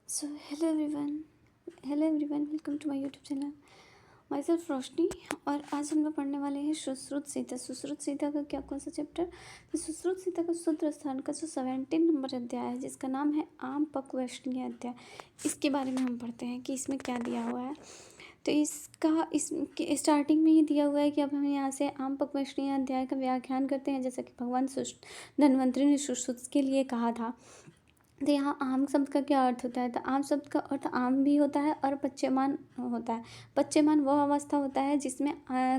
So hello everyone welcome to my YouTube channel. Myself Roshni. और आज हम लोग पढ़ने वाले हैं सुश्रुत सीता। सुश्रुत सीता का क्या कौन सा चैप्टर? तो सुश्रुत सीता का सूत्र स्थान का जो 17 नंबर अध्याय है जिसका नाम है आम पक्वष्णीय अध्याय, इसके बारे में हम पढ़ते हैं कि इसमें क्या दिया हुआ है। तो इसके स्टार्टिंग में ही दिया हुआ है कि अब हम यहाँ से आम पक्वष्णीय अध्याय का व्याख्यान करते हैं, जैसा कि भगवान धन्वंतरि ने सुश्रुत के लिए कहा था। तो यहाँ आम शब्द का क्या अर्थ होता है? तो आम शब्द का अर्थ आम भी होता है और पच्यमान होता है। पच्यमान वह अवस्था होता है जिसमें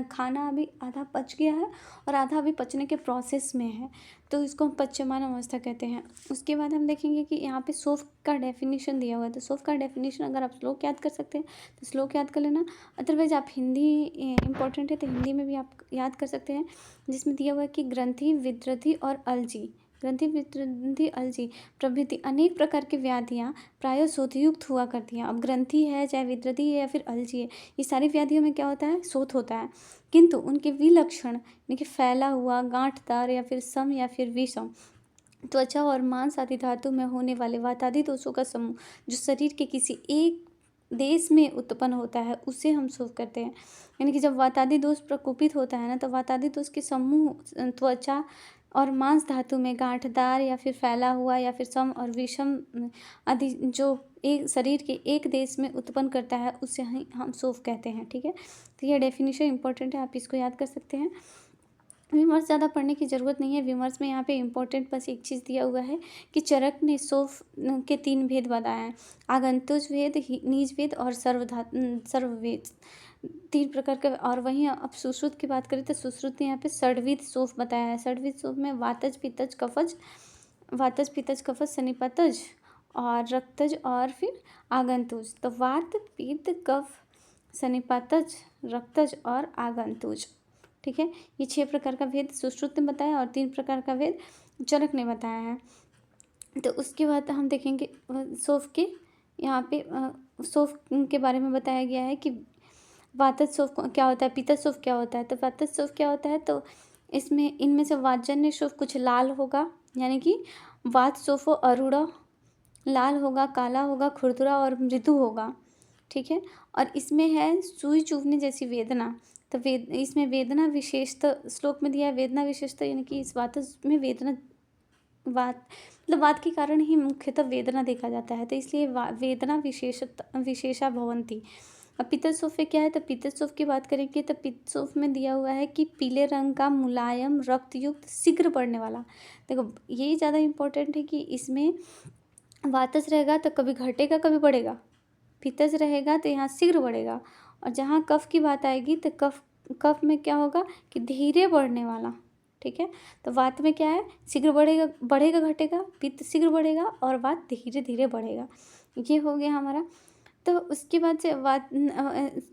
खाना अभी आधा पच गया है और आधा अभी पचने के प्रोसेस में है, तो इसको हम पच्यमान अवस्था कहते हैं। उसके बाद हम देखेंगे कि यहाँ पे सौफ का डेफिनेशन दिया हुआ है। तो सौफ का डेफिनेशन अगर आप श्लोक याद कर सकते हैं तो श्लोक याद कर लेना, अदरवाइज आप हिंदी इंपॉर्टेंट है तो हिंदी में भी आप याद कर सकते हैं, जिसमें दिया हुआ है कि ग्रंथि, विद्रथि और अलजी, ग्रंथि, विद्रथि, अलजी प्रभृति अनेक प्रकार की व्याधियाँ प्रायः शोथयुक्त हुआ करती हैं। अब ग्रंथि है, चाहे विद्रथि है या फिर अलजी है, ये सारी व्याधियों में क्या होता है? शोथ होता है, किंतु उनके विलक्षण यानी कि फैला हुआ, गांठदार या फिर सम या फिर विषम त्वचा और मांस आदि धातु में होने वाले वातादि दोषों का समूह जो शरीर के किसी एक देश में उत्पन्न होता है उसे हम शोथ करते हैं। यानी कि जब वातादि दोष प्रकोपित होता है ना, तो वातादि दोष के समूह त्वचा और मांस धातु में गांठदार या फिर फैला हुआ या फिर सम और विषम आदि जो एक शरीर के एक देश में उत्पन्न करता है उसे हम शोथ कहते हैं। ठीक है, तो ये डेफिनेशन इंपॉर्टेंट है, आप इसको याद कर सकते हैं। विमर्श ज़्यादा पढ़ने की ज़रूरत नहीं है। विमर्श में यहाँ पे इम्पोर्टेंट बस एक चीज़ दिया हुआ है कि चरक ने सौफ के 3 भेद बताए हैं, आगंतुज भेद, नीज भेद और सर्ववेद, 3 प्रकार का। और वहीं अब सुश्रुत की बात करें तो सुश्रुत ने यहाँ पे षड्विध सौफ बताया है। षड्विध सौफ में वातज, पित्तज, कफज, सनिपतज और रक्तज और फिर आगंतुज। तो वात, पित्त, कफ, सनिपातज, रक्तज और आगंतुज। ठीक है, ये 6 प्रकार का भेद सुश्रुत ने बताया और 3 प्रकार का भेद चरक ने बताया है। तो उसके बाद हम देखेंगे सौफ के यहाँ पे सौफ के बारे में बताया गया है कि वातज सौफ क्या होता है, पित्तज सौफ क्या होता है। तो वातज सौफ क्या होता है? तो इसमें इनमें से वातजन्य सौफ कुछ लाल होगा, यानी कि वात सौफ अरूढ़ लाल होगा, काला होगा, खुरदुरा और मृदु होगा। ठीक है, और इसमें है सुई चुभने जैसी वेदना। तो इसमें वेदना विशेषता श्लोक में दिया है, वेदना विशेषता यानी कि इस बात में वेदना मतलब वात के कारण ही मुख्यतः वेदना देखा जाता है, तो इसलिए वेदना विशेषा भवंती। अब पित्त सौफ क्या है? तो पित्त सौफ की बात करेंगे तो पित्त सौफ में दिया हुआ है कि पीले रंग का मुलायम रक्तयुक्त शीघ्र बढ़ने वाला। देखो यही ज़्यादा इम्पोर्टेंट है कि इसमें वातज रहेगा तो कभी घटेगा कभी बढ़ेगा, पित्तज रहेगा तो यहाँ शीघ्र बढ़ेगा, और जहाँ कफ की बात आएगी तो कफ में क्या होगा कि धीरे बढ़ने वाला। ठीक है, तो वात में क्या है? शीघ्र बढ़ेगा घटेगा, पित्त शीघ्र बढ़ेगा और वात धीरे धीरे बढ़ेगा। ये हो गया हमारा। तो उसके बाद से वात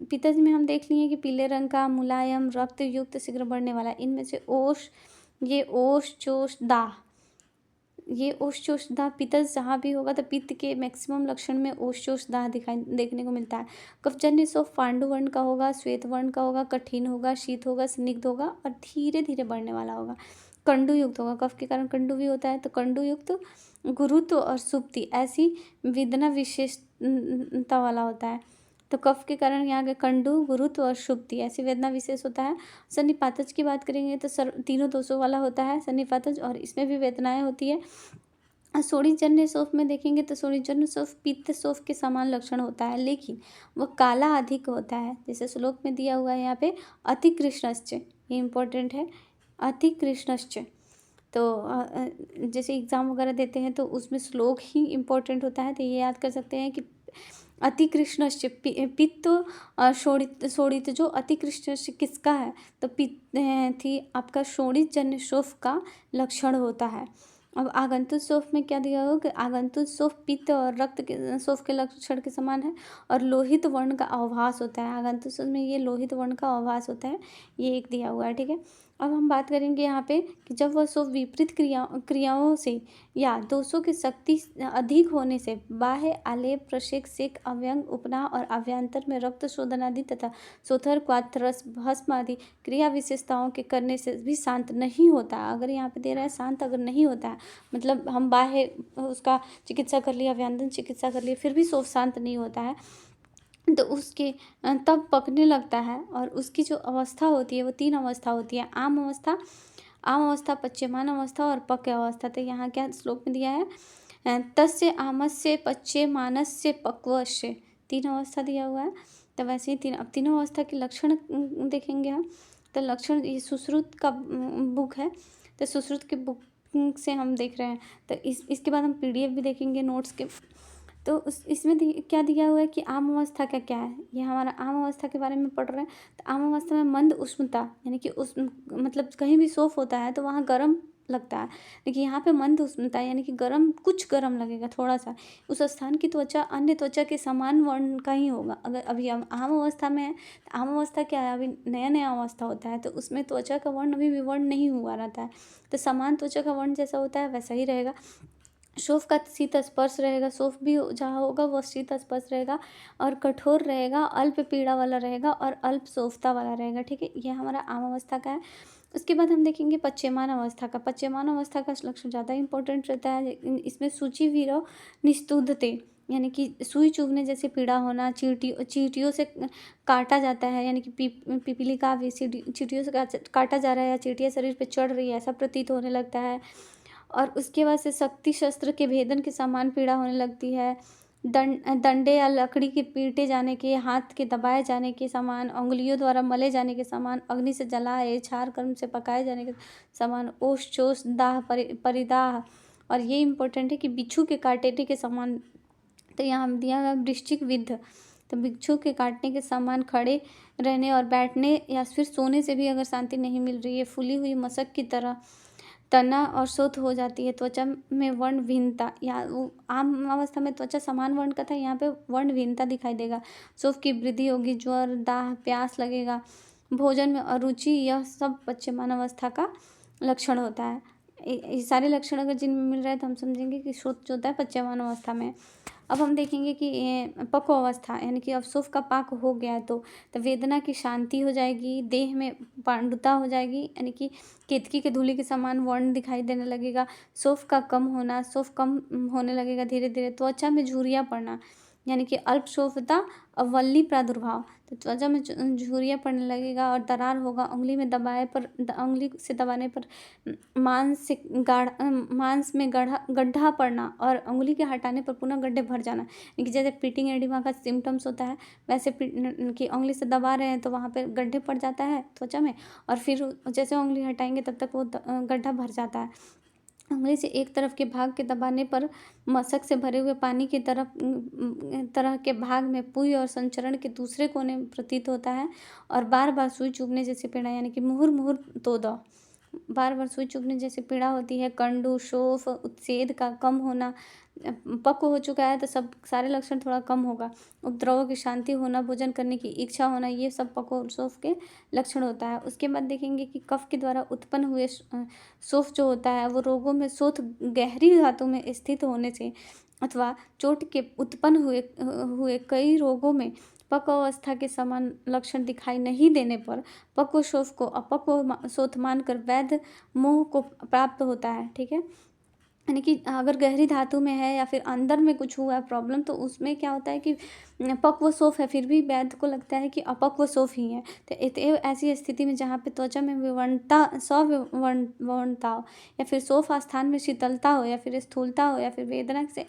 पित्तज में हम देख लिए कि पीले रंग का मुलायम रक्त युक्त शीघ्र बढ़ने वाला। इनमें से ओश चोष दाह, ये ओषचोषदाह पित्तज जहाँ भी होगा तो पित्त के मैक्सिमम लक्षण में ओषचोषदाह देखने को मिलता है। कफजन्य सौफ पांडु वर्ण का होगा, श्वेत वर्ण का होगा, कठिन होगा, शीत होगा, स्निग्ध होगा और धीरे धीरे बढ़ने वाला होगा। कंडु युक्त होगा, कफ के कारण कंडु भी होता है, तो कंडु युक्त, गुरुत्व और सुप्ति ऐसी वेदना विशेषता वाला होता है। तो कफ के कारण यहाँ के कंडु, गुरुत्व और सुप्ति ऐसी वेदना विशेष होता है। सन्निपातज की बात करेंगे तो तीनों दोषों वाला होता है सन्निपातज, और इसमें भी वेदनाएं होती है। सोडिजन्य सौफ में देखेंगे तो सोडिजन्य सौफ पित्त सौफ के समान लक्षण होता है, लेकिन वह काला अधिक होता है। जैसे श्लोक में दिया हुआ है यहाँ पे अति कृष्णश्च, ये इंपॉर्टेंट है, अति कृष्णश्च। तो जैसे एग्ज़ाम वगैरह देते हैं तो उसमें श्लोक ही इम्पोर्टेंट होता है, तो ये याद कर सकते हैं कि अति कृष्णश्च पित्त शोणित जो अति कृष्णश्च किसका है? तो पित्त थी आपका शोणित जन्य सौफ का लक्षण होता है। अब आगंतुज सौफ में क्या दिया हो कि आगंतुज सौफ पित्त और रक्त के सौफ के लक्षण के समान है और लोहित वर्ण का आभास होता है। आगंतुज सौफ में ये लोहित वर्ण का आभास होता है, ये एक दिया हुआ है। ठीक है, अब हम बात करेंगे यहाँ पे कि जब वह सो विपरीत क्रियाओं से या दोषों की शक्ति अधिक होने से बाह्य आलेप, प्रक्षेप, सेक, अव्यंग, उपनाह और अभ्यंतर में रक्त शोधन आदि तथा सोथर, क्वाथरस, भस्म आदि क्रिया विशेषताओं के करने से भी शांत नहीं होता है। अगर यहाँ पे दे रहा है शांत अगर नहीं होता है, मतलब हम बाह्य उसका चिकित्सा कर लिया, अभ्यंतर चिकित्सा कर लिया, फिर भी शोफ शांत नहीं होता है, तो उसके तब पकने लगता है। और उसकी जो अवस्था होती है वो 3 अवस्था होती है, आम अवस्था, पच्यमान अवस्था और पक्व अवस्था। तो यहाँ क्या श्लोक में दिया है, तस्य आमस्य पच्यमानस्य पक्वस्य, 3 अवस्था दिया हुआ है। तो वैसे ही अब तीनों अवस्था के लक्षण देखेंगे हम। तो लक्षण, ये सुश्रुत का बुक है, तो सुश्रुत के बुक से हम देख रहे हैं। तो इसके बाद हम PDF भी देखेंगे नोट्स के। तो इसमें क्या दिया हुआ है कि आम अवस्था का क्या है, ये हमारा आम अवस्था के बारे में पढ़ रहे हैं। तो आम अवस्था में मंद उष्णता, यानी कि उस मतलब कहीं भी सोफ होता है तो वहाँ गर्म लगता है, लेकिन यहाँ पे मंद उष्णता यानी कि गर्म, कुछ गर्म लगेगा थोड़ा सा। उस स्थान की त्वचा अन्य त्वचा के समान वर्ण का ही होगा। अगर अभी हम आम अवस्था में है, तो आम अवस्था क्या है, अभी नया नया अवस्था होता है, तो उसमें त्वचा का वर्ण अभी विवर्ण नहीं हुआ रहता है, तो समान त्वचा का वर्ण जैसा होता है वैसा ही रहेगा। शोफ का शीत स्पर्श रहेगा, शोफ भी जहाँ होगा वो शीत स्पर्श रहेगा, और कठोर रहेगा, अल्प पीड़ा वाला रहेगा और अल्प शोफता वाला रहेगा। ठीक है, ये हमारा आम अवस्था का है। उसके बाद हम देखेंगे पच्यमान अवस्था का। पच्यमान अवस्था का लक्षण ज़्यादा इंपॉर्टेंट रहता है। इसमें सूची वीरो निस्तुद्धते, यानी कि सुई चुभने जैसे पीड़ा होना, चींटियों से काटा जाता है, यानी कि पिपीलिका भी चींटियों से काटा जा रहा है या चींटियाँ शरीर पे चढ़ रही है ऐसा प्रतीत होने लगता है। और उसके बाद से शक्ति शस्त्र के भेदन के समान पीड़ा होने लगती है। डंडे या लकड़ी के पीटे जाने के, हाथ के दबाए जाने के समान, उंगलियों द्वारा मले जाने के समान, अग्नि से जलाए, छार कर्म से पकाए जाने के समान, ओस चोस दाह परिदाह। और ये इम्पोर्टेंट है कि बिच्छू के काटने के समान। तो यहाँ दिया हुआ वृश्चिक विद्ध, तो बिच्छू के काटने के समान खड़े रहने और बैठने या फिर सोने से भी अगर शांति नहीं मिल रही है, फूली हुई मशक की तरह तना और शोथ हो जाती है। त्वचा में वर्ण भिन्नता, या वो आम अवस्था में त्वचा समान वर्ण का था, यहाँ पे वर्ण भिन्नता दिखाई देगा। शोफ की वृद्धि होगी, ज्वर, दाह, प्यास लगेगा, भोजन में अरुचि, यह सब पच्यमान अवस्था का लक्षण होता है। ये सारे लक्षण अगर जिनमें मिल रहा है तो हम समझेंगे कि शोथ जो होता है पच्यमान अवस्था में। अब हम देखेंगे कि पक्व अवस्था, यानी कि अब शोफ का पाक हो गया है तो वेदना की शांति हो जाएगी, देह में पांडुता हो जाएगी, यानी कि केतकी के धूलि के समान वर्ण दिखाई देने लगेगा। शोफ का कम होना, शोफ कम होने लगेगा धीरे धीरे। त्वचा में झुर्रियाँ पड़ना, यानी कि अल्प शोफता और वल्ली प्रादुर्भाव, तो त्वचा में झुर्रियाँ पड़ने लगेगा और दरार होगा। उंगली से दबाने पर मांस में गड्ढा पड़ना और उंगली के हटाने पर पुनः गड्ढे भर जाना, यानी कि जैसे पिटिंग एडिमा का सिम्टम्स होता है वैसे कि उंगली से दबा रहे हैं तो वहाँ पे गड्ढे पड़ जाता है त्वचा में, और फिर जैसे उंगली हटाएंगे तब तक वो गड्ढा भर जाता है। उंगली से एक तरफ के भाग के दबाने पर मशक से भरे हुए पानी की तरह के भाग में पुई और संचरण के दूसरे कोने में प्रतीत होता है, और बार बार सुई चुभने जैसी पीड़ा, यानी कि मुहुर मुहुर तोदा, बार बार सुई चुभने जैसी पीड़ा होती है। कंडू, शोफ, उत्सेद का कम होना, पक्व हो चुका है तो सब सारे लक्षण थोड़ा कम होगा। उपद्रवों की शांति होना, भोजन करने की इच्छा होना, ये सब पक्व और शोफ के लक्षण होता है। उसके बाद देखेंगे कि कफ के द्वारा उत्पन्न हुए शोफ जो होता है वो रोगों में शोथ गहरी धातु में स्थित होने से अथवा चोट के उत्पन्न हुए कई रोगों में पक्व अवस्था के समान लक्षण दिखाई नहीं देने पर पक्व शोफ को अपक्व शोथ मानकर वैध मोह को प्राप्त होता है। ठीक है, यानी कि अगर गहरी धातु में है या फिर अंदर में कुछ हुआ है प्रॉब्लम, तो उसमें क्या होता है कि पक्व शोफ है फिर भी वैद्य को लगता है कि अपक्व शोफ ही है। तो ऐसी स्थिति में जहाँ पे त्वचा में विवर्णता हो, या फिर शोफ स्थान में शीतलता हो, या फिर स्थूलता हो, या फिर वेदना से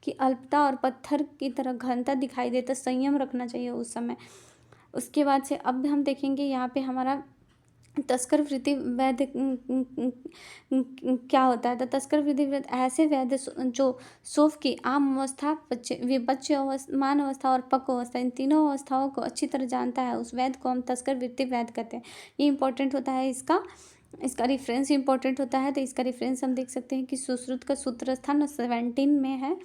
की अल्पता और पत्थर की तरह घनता दिखाई दे, तो संयम रखना चाहिए उस समय। उसके बाद से अब हम देखेंगे यहाँ पे हमारा तस्कर वृत्ति वैद्य क्या होता है। तो तस्कर वृत्ति ऐसे वैद्य जो शोफ की आम अवस्था, मान अवस्था और पक्व अवस्था, इन तीनों अवस्थाओं को अच्छी तरह जानता है, उस वैद्य को हम तस्कर वृत्ति वैद्य कहते हैं। ये इंपॉर्टेंट होता है, इसका रेफरेंस इंपॉर्टेंट होता है। तो इसका रेफरेंस हम देख सकते हैं कि सुश्रुत का सूत्र स्थान 17 में है,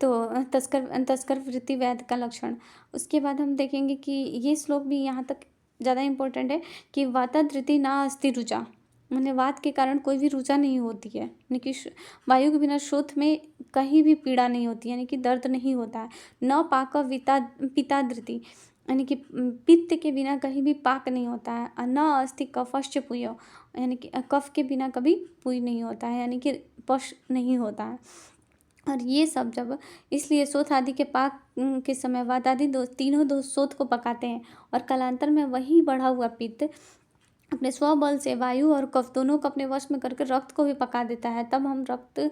तो तस्कर वृत्ति वैद्य का लक्षण। उसके बाद हम देखेंगे कि ये श्लोक भी यहाँ तक ज़्यादा इम्पोर्टेंट है कि वाताधृति ना अस्ति रुचा, माने वात के कारण कोई भी रुचा नहीं होती है, यानी कि वायु के बिना श्रोथ में कहीं भी पीड़ा नहीं होती, यानी कि दर्द नहीं होता है। न पाक विता पिताधृति, यानी कि पित्त के बिना कहीं भी पाक नहीं होता है। न अस्ति कफश्च पुयो, यानी कि कफ के बिना कभी पुई नहीं होता है, यानी कि पश नहीं होता है। और ये सब जब इसलिए सोथ आदि के पाक के समय वात आदि तीनों दो सोथ को पकाते हैं, और कालांतर में वही बढ़ा हुआ पित्त अपने स्वबल से वायु और कफ दोनों को अपने वश में करके रक्त को भी पका देता है। तब हम रक्त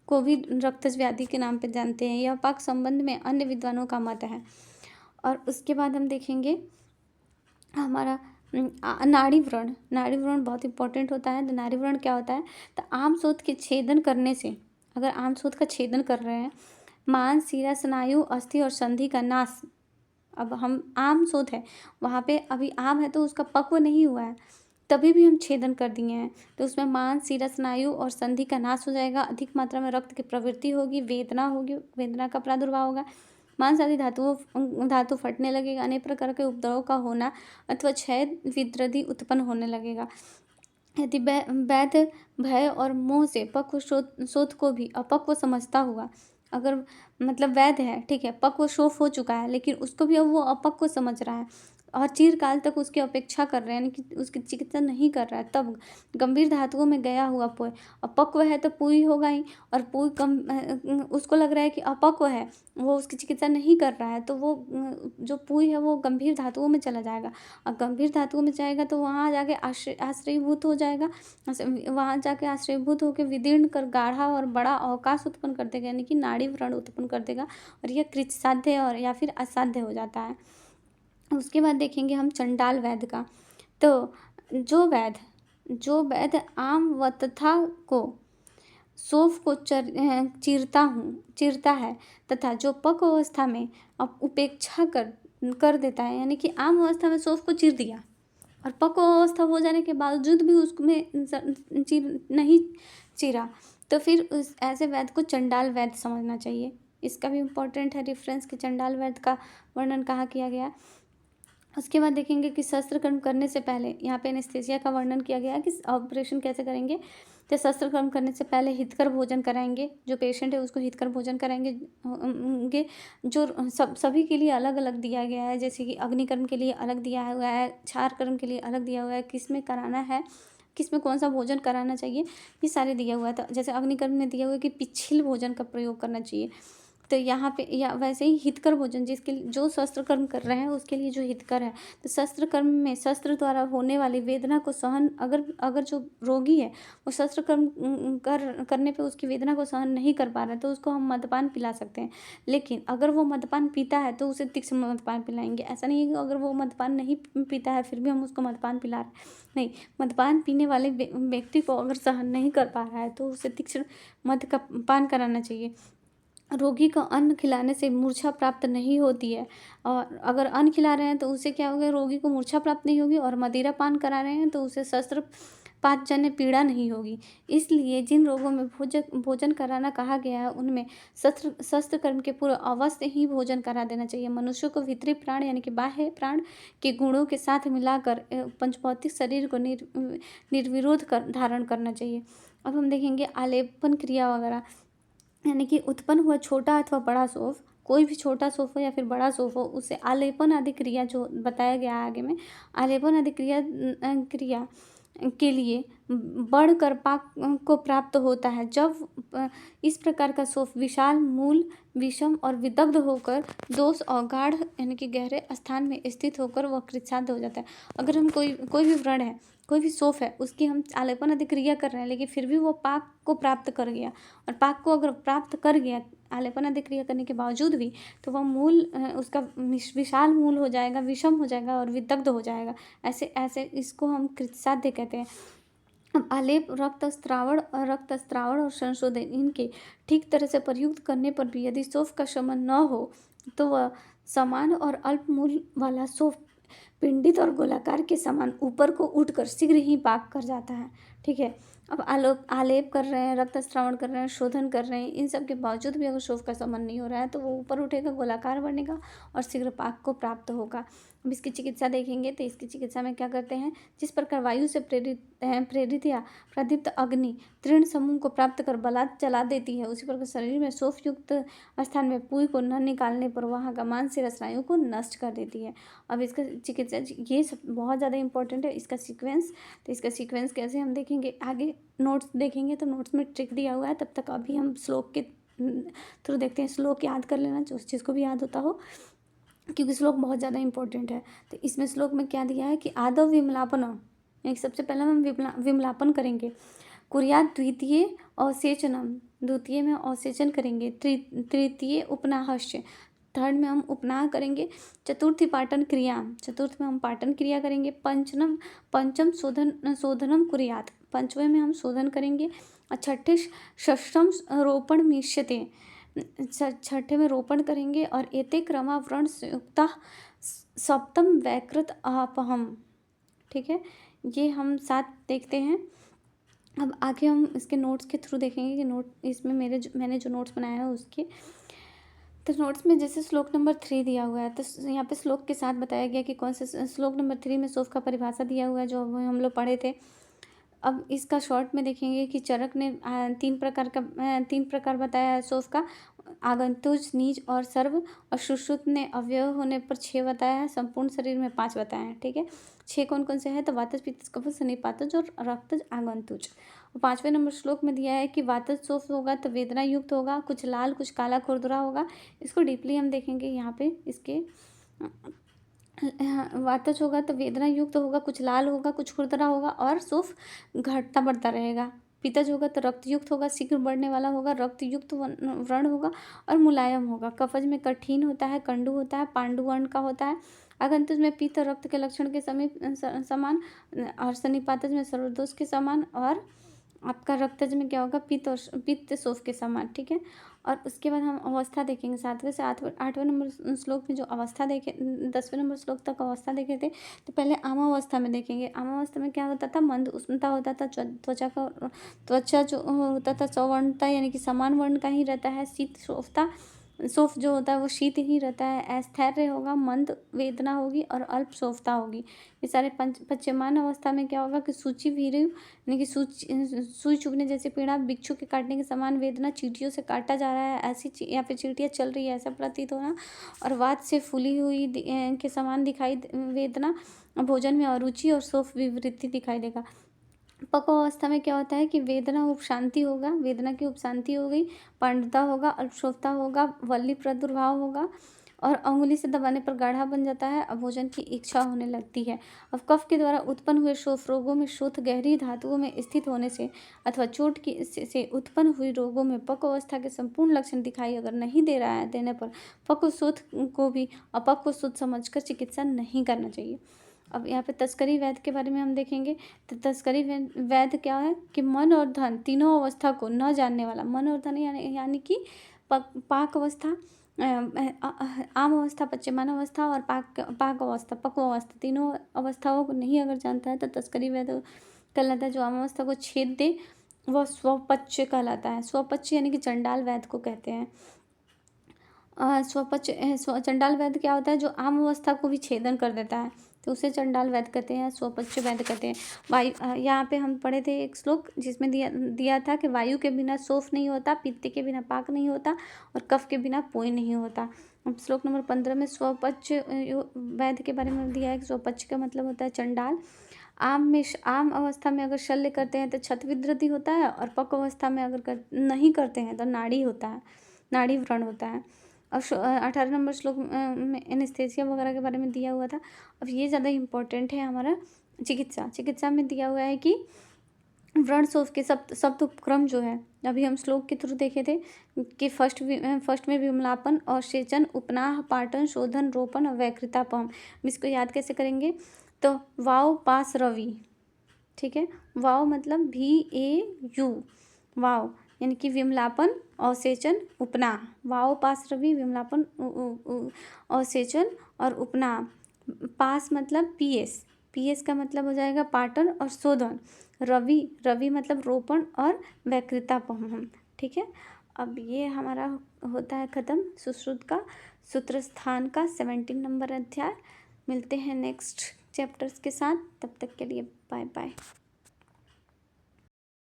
को भी रक्तज व्याधि के नाम पे जानते हैं। यह पाक संबंध में अन्य विद्वानों का मत है। और उसके बाद हम देखेंगे हमारा नाड़ी व्रण बहुत इंपॉर्टेंट होता है। तो नाड़ी व्रण क्या होता है? तो आम शोथ के छेदन करने से, अगर आम शोथ का छेदन कर रहे हैं, मांस, शिरा, स्नायु, अस्थि और संधि का नाश। अब हम आम शोथ है, वहाँ पे अभी आम है तो उसका पक्व नहीं हुआ है, तभी भी हम छेदन कर दिए हैं, तो उसमें मांस, शिरा, स्नायु और संधि का नाश हो जाएगा। अधिक मात्रा में रक्त की प्रवृत्ति होगी, वेदना होगी, वेदना का प्रादुर्भाव होगा, मांस आदि धातु फटने लगेगा, अनेक प्रकार के उपद्रव का होना अथवा क्षय विद्रधि उत्पन्न होने लगेगा। यदि वैध भय और मोह से पक्व शोथ को भी अपक्व समझता हुआ, अगर मतलब वैध है, ठीक है, पक्व शोथ हो चुका है, लेकिन उसको भी अब वो अपक्व समझ रहा है और चिरकाल तक उसकी अपेक्षा कर रहे हैं, यानी कि उसकी चिकित्सा नहीं कर रहा है, तब गंभीर धातुओं में गया हुआ पोय, अपक्व है तो पुई होगा ही, और पुई कम उसको लग रहा है कि अपक्व है, वो उसकी चिकित्सा नहीं कर रहा है, तो वो जो पुई है वो गंभीर धातुओं में चला जाएगा, और गंभीर धातुओं में जाएगा तो वहाँ जाके आश्रयभूत हो जाएगा, वहाँ जाके आश्रयभूत होकर विदीर्ण कर गाढ़ा और बड़ा अवकाश उत्पन्न कर देगा, यानी कि नाड़ी व्रण उत्पन्न कर देगा, और यह कृत साध्य और या फिर असाध्य हो जाता है। उसके बाद देखेंगे हम चंडाल वैद्य का। तो जो वैद्य आम वतथा को सौंफ को चीरता है तथा जो पक्व अवस्था में अब उपेक्षा कर देता है, यानी कि आम अवस्था में सौंफ को चीर दिया और पक्व अवस्था हो जाने के बावजूद भी उसमें नहीं चीरा, तो फिर उस ऐसे वैद्य को चंडाल वैद्य समझना चाहिए। इसका भी इम्पोर्टेंट है रेफरेंस कि चंडाल वैद्य का वर्णन कहाँ किया गया। उसके बाद देखेंगे कि शस्त्र कर्म करने से पहले, यहाँ पे एनेस्थीसिया का वर्णन किया गया है कि ऑपरेशन कैसे करेंगे। तो शस्त्र कर्म करने से पहले हितकर भोजन कराएंगे, जो पेशेंट है उसको हितकर भोजन कराएंगे, जो सभी के लिए अलग अलग दिया गया है, जैसे कि अग्निकर्म के लिए अलग दिया हुआ है, क्षार कर्म के लिए अलग दिया हुआ है, किस में कराना है, किस में कौन सा भोजन कराना चाहिए, ये सारे दिया हुआ है। तो जैसे अग्निकर्म में दिया हुआ है कि पिछिल भोजन का प्रयोग करना चाहिए, तो यहाँ पे या वैसे ही हितकर भोजन जिसके जो शस्त्र कर्म कर रहे हैं उसके लिए जो हितकर है, तो शस्त्र कर्म में शस्त्र द्वारा होने वाली वेदना को सहन, अगर जो रोगी है वो शस्त्र कर्म करने पे उसकी वेदना को सहन नहीं कर पा रहा है तो उसको हम मद्यपान पिला सकते हैं। लेकिन अगर वो मद्यपान पीता है तो उसे तीक्ष्ण मद्यपान पिलाएंगे। ऐसा नहीं है कि अगर वो मद्यपान नहीं पीता है फिर भी हम उसको मद्यपान पिला रहे हैं, नहीं, मद्यपान पीने वाले व्यक्ति को अगर सहन नहीं कर पा रहा है तो उसे तीक्ष्ण मद्य का पान कराना चाहिए। रोगी को अन्न खिलाने से मूर्छा प्राप्त नहीं होती है, और अगर अन्न खिला रहे हैं तो उससे क्या होगा, रोगी को मूर्छा प्राप्त नहीं होगी, और मदिरा पान करा रहे हैं तो उसे शस्त्र पातजन्य पीड़ा नहीं होगी। इसलिए जिन रोगों में भोजन कराना कहा गया है उनमें शस्त्र कर्म के पूर्व अवश्य ही भोजन करा देना चाहिए। मनुष्य को भीतरी प्राण यानी कि बाह्य प्राण के गुणों के साथ मिलाकर पंचभौतिक शरीर को निर्विरोध धारण करना चाहिए। अब हम देखेंगे आलेपन क्रिया वगैरह, यानी कि उत्पन्न हुआ छोटा अथवा बड़ा सौंफ, कोई भी छोटा सौंफ हो या फिर बड़ा सौंफ हो, उसे आलेपन आदि क्रिया जो बताया गया है आगे में, आलेपन आदि क्रिया के लिए बढ़कर पाक को प्राप्त होता है। जब इस प्रकार का सौंफ विशाल, मूल, विषम और विदग्ध होकर दोष और गाढ़ यानी कि गहरे स्थान में स्थित होकर वह कृतसाध्य हो जाता है। अगर हम कोई भी व्रण है, कोई भी सौंफ है, उसकी हम आलेपन आदि क्रिया कर रहे हैं, लेकिन फिर भी वो पाक को प्राप्त कर गया, और पाक को अगर प्राप्त कर गया आलेपन आदि क्रिया करने के बावजूद भी, तो वह मूल उसका विशाल मूल हो जाएगा, विषम हो जाएगा और विदग्ध हो जाएगा। ऐसे इसको हम कृतसाध्य कहते हैं। अब आलेप, रक्तस्रावण और संशोधन, इनके ठीक तरह से प्रयुक्त करने पर भी यदि सौंफ का शमन न हो तो वह समान और अल्प मूल वाला सौंफ पिंडित और गोलाकार के समान ऊपर को उठकर शीघ्र ही पाक कर जाता है। ठीक है, अब आलेप कर रहे हैं, रक्तस्रावण कर रहे हैं, शोधन कर रहे हैं, इन सब के बावजूद भी अगर सौंफ का शमन नहीं हो रहा है तो वो ऊपर उठेगा, गोलाकार बनेगा और शीघ्र पाक को प्राप्त होगा। अब इसकी चिकित्सा देखेंगे तो इसकी चिकित्सा में क्या करते हैं, जिस प्रकार वायु से प्रेरित या प्रदीप्त अग्नि तीर्ण समूह को प्राप्त कर बलात् जला देती है, उसी प्रकार शरीर में शोफ युक्त स्थान में पुई को न निकालने पर वहाँ का मांस से रसायनों को नष्ट कर देती है। अब इसका चिकित्सा ये सब बहुत ज़्यादा इंपॉर्टेंट है, इसका सीक्वेंस। तो इसका सीक्वेंस कैसे हम देखेंगे, आगे नोट्स देखेंगे तो नोट्स में ट्रिक दिया हुआ है। तब तक अभी हम श्लोक के थ्रू देखते हैं। श्लोक याद कर लेना जो जिसको भी याद होता हो, क्योंकि श्लोक बहुत ज़्यादा इंपॉर्टेंट है। तो इसमें श्लोक में क्या दिया है कि आदव विमलापन, यानी सबसे पहले हम विमलापन करेंगे। कुर्यात द्वितीय अवसेचनम, द्वितीय में अवसेचन करेंगे। तृतीय उपनाहश्य, थर्ड में हम उपनाह करेंगे। चतुर्थी पाटन क्रिया, चतुर्थ में हम पाटन क्रिया करेंगे। पंचम शोधनम कुर्यात, पंचवें में हम शोधन करेंगे। और छठे षष्ठम रोपण मिष्यते, छठे में रोपण करेंगे। और एते क्रमा व्रण युक्ता सप्तम वैकृत अपहम। ठीक है, ये हम साथ देखते हैं। अब आगे हम इसके नोट्स के थ्रू देखेंगे कि नोट इसमें मैंने जो नोट्स बनाया है उसके, तो नोट्स में जैसे श्लोक नंबर 3 दिया हुआ है, तो यहाँ पे श्लोक के साथ बताया गया कि कौन से श्लोक नंबर 3 में शोफ का परिभाषा दिया हुआ है जो हम लोग पढ़े थे। अब इसका शॉर्ट में देखेंगे कि चरक ने 3 प्रकार बताया है शोफ का। आगंतुज, नीच और सर्व। और सुश्रुत ने अव्यय होने पर 6 बताया है। संपूर्ण शरीर में 5 बताया है। ठीक है, 6 कौन कौन से हैं, तो वातज, पित्तज, कफज, सन्निपातज और रक्तज, आगंतुज। और 5वें नंबर श्लोक में दिया है कि वातज शोफ होगा तो वेदना युक्त होगा, कुछ लाल कुछ काला खुरदुरा होगा। इसको डीपली हम देखेंगे यहाँ पे। इसके वातज होगा तो वेदना युक्त होगा, कुछ लाल होगा, कुछ खुरदरा होगा और शोफ घटता बढ़ता रहेगा। पित्तज होगा तो रक्त युक्त होगा, शीघ्र बढ़ने वाला होगा, रक्त युक्त व्रण होगा और मुलायम होगा। कफज में कठिन होता है, कंडू होता है, पांडु वर्ण का होता है। आगंतुज में पित्त और रक्त के लक्षण के समान। और सन्निपातज में सर्वदोष के समान। और आपका रक्तज में क्या होगा, पित्त शोफ के समान। ठीक है, और उसके बाद हम अवस्था देखेंगे। 7वें से 8वें नंबर श्लोक में जो अवस्था देखे, 10वें नंबर श्लोक तक अवस्था देखे थे। तो पहले आमावस्था में देखेंगे। आमावस्था में क्या होता था, मंद उष्णता होता था, त्वचा जो होता था सवर्णता, यानी कि समान वर्ण का ही रहता है। शीत शोफ जो होता है वो शीत ही रहता है। अस्थैर्य होगा, मंद वेदना होगी और अल्प शोफता होगी। ये सारे पश्चिमान अवस्था में क्या होगा कि सूची भीरु, यानी कि सुई चुभने जैसे पीड़ा, बिच्छू के काटने के समान वेदना, चींटियों से काटा जा रहा है ऐसी या फिर चींटियाँ चल रही है ऐसा प्रतीत होना। और वात से फूली हुई के समान दिखाई वेदना, भोजन में अरुचि और शोफ विवृत्ति दिखाई देगा। पक्व अवस्था में क्या होता है कि वेदना उपशांति होगा, वेदना की उपशांति हो गई, पांडुता होगा, अल्पशोफता होगा, वल्ली प्रादुर्भाव होगा और अंगुली से दबाने पर गाढ़ा बन जाता है और भोजन की इच्छा होने लगती है। अब कफ के द्वारा उत्पन्न हुए शोफ रोगों में शोथ गहरी धातुओं में स्थित होने से अथवा चोट की से उत्पन्न हुई रोगों में पक्व अवस्था के संपूर्ण लक्षण दिखाई अगर नहीं दे रहा है देने पर पक्व शोथ को भी अपक्व शोथ समझकर चिकित्सा नहीं करना चाहिए। अब यहाँ पे तस्करी वैद्य के बारे में हम देखेंगे। तो तस्करी वैद्य क्या है कि मन और धन तीनों अवस्था को न जानने वाला। मन और धन यानी कि पाक अवस्था, आम अवस्था, पश्चिमान अवस्था और पाक अवस्था, पक्व अवस्था, तीनों अवस्थाओं को नहीं अगर जानता है तो तस्करी वैद्य कहलाता है। जो आम अवस्था को छेद दे वह स्वपच्य कहलाता है। स्वपच्य यानी कि चंडाल वैद्य को कहते हैं। चंडाल वैद्य क्या होता है, जो आम अवस्था को भी छेदन कर देता है तो उसे चंडाल वैद्य कहते हैं, स्वपच्य वैद्य कहते हैं। वायु, यहाँ पे हम पढ़े थे एक श्लोक जिसमें दिया था कि वायु के बिना शोफ नहीं होता, पित्त के बिना पाक नहीं होता और कफ के बिना पोई नहीं होता। अब श्लोक नंबर 15 में स्वपच्य वैद्य के बारे में दिया है कि स्वपच्य का मतलब होता है चंडाल। आम अवस्था में अगर शल्य करते हैं तो छत विद्रति होता है और पक्व अवस्था में अगर नहीं करते हैं तो नाड़ी होता है, नाड़ी व्रण होता है। अब 18 नंबर श्लोक में एनेस्थेसिया वगैरह के बारे में दिया हुआ था। अब ये ज़्यादा इम्पोर्टेंट है हमारा चिकित्सा में दिया हुआ है कि व्रण शोफ के सप्त उपक्रम जो है अभी हम श्लोक के थ्रू देखे थे कि फर्स्ट में विमलापन और सेचन, उपनाह, पाटन, शोधन, रोपण और वैकृतापम। इसको याद कैसे करेंगे, तो वाव पास रवि। ठीक है, वाव मतलब VAU, वाव यानी कि विमलापन, अवसेचन, उपनाह। वाव पास रवि, विमलापन, अवसेचन और उपनाह। पास मतलब PS का मतलब हो जाएगा पाटन और शोधन। रवि मतलब रोपण और वैकृतापहम। ठीक है, अब ये हमारा होता है ख़त्म सुश्रुत का सूत्र स्थान का 17 नंबर अध्याय। मिलते हैं नेक्स्ट चैप्टर्स के साथ, तब तक के लिए बाय बाय।